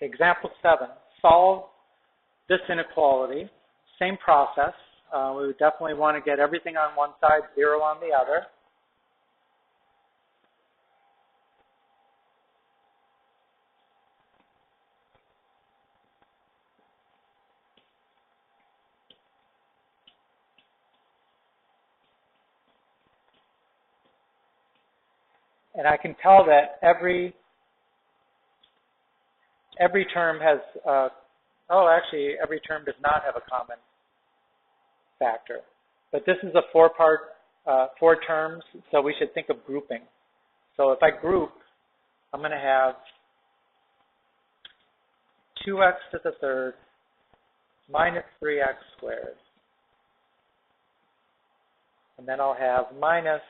Example 7, solve this inequality. Same process. We would definitely want to get everything on one side, 0 on the other. And I can tell that every term has, actually every term does not have a common factor. But this is a 4 terms, so we should think of grouping. So if I group, I'm going to have 2x to the third minus 3x squared. And then I'll have minus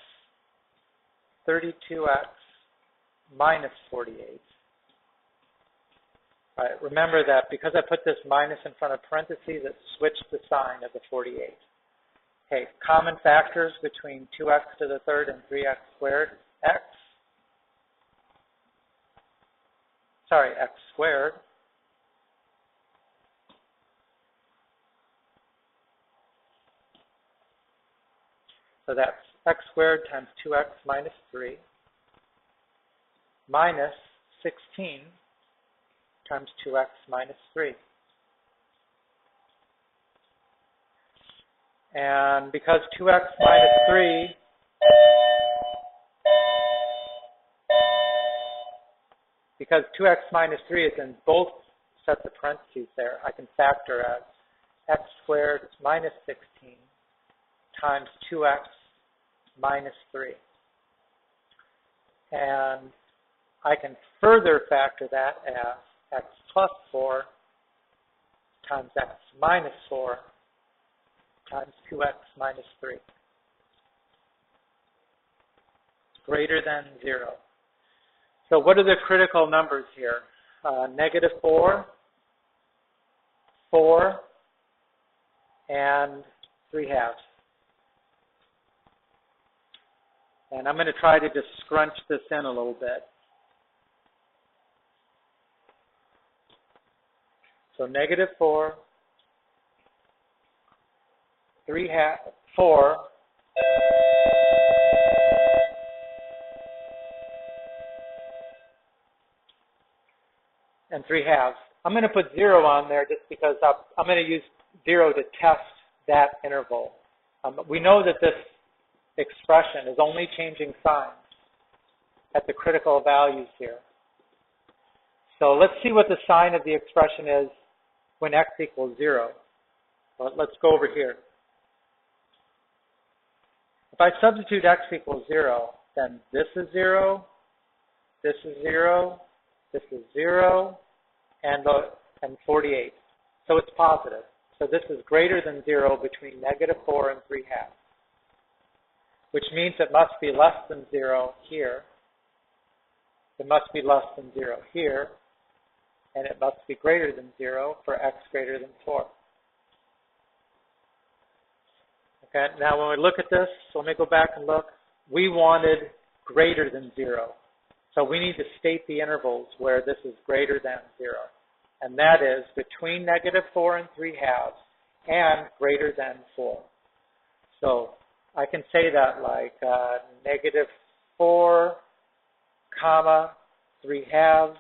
32x minus 48. All right, remember that because I put this minus in front of parentheses, it switched the sign of the 48. Okay, common factors between 2x to the third and 3x squared, x squared. So that's x squared times 2x minus 3 minus 16 times 2x minus 3. And because 2x minus 3 is in both sets of parentheses there, I can factor as x squared minus 16 times 2x minus 3. And I can further factor that as x plus 4 times x minus 4 times 2x minus 3. Greater than 0. So what are the critical numbers here? Negative 4, 4, and 3 halves. And I'm going to try to just scrunch this in a little bit. So negative 4, 3 halves, 4, and 3 halves. I'm going to put 0 on there just because I'm going to use 0 to test that interval. We know that this expression is only changing signs at the critical values here. So let's see what the sign of the expression is when x equals 0. Well, let's go over here. If I substitute x equals 0, then this is 0, this is 0, this is 0, and 48. So it's positive. So this is greater than 0 between negative 4 and 3 halves, which means it must be less than 0 here. It must be less than 0 here. And it must be greater than 0 for x greater than 4. Okay, now when we look at this, so let me go back and look. We wanted greater than 0. So we need to state the intervals where this is greater than 0. And that is between negative 4 and 3 halves and greater than 4. So I can say that like negative 4, comma, 3 halves.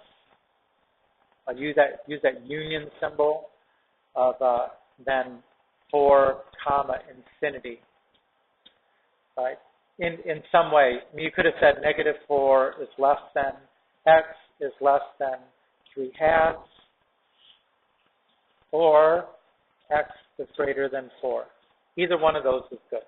I'll use that union symbol of then 4, comma, infinity. Right? In some way, I mean, you could have said negative 4 is less than x is less than 3 halves, or x is greater than 4. Either one of those is good.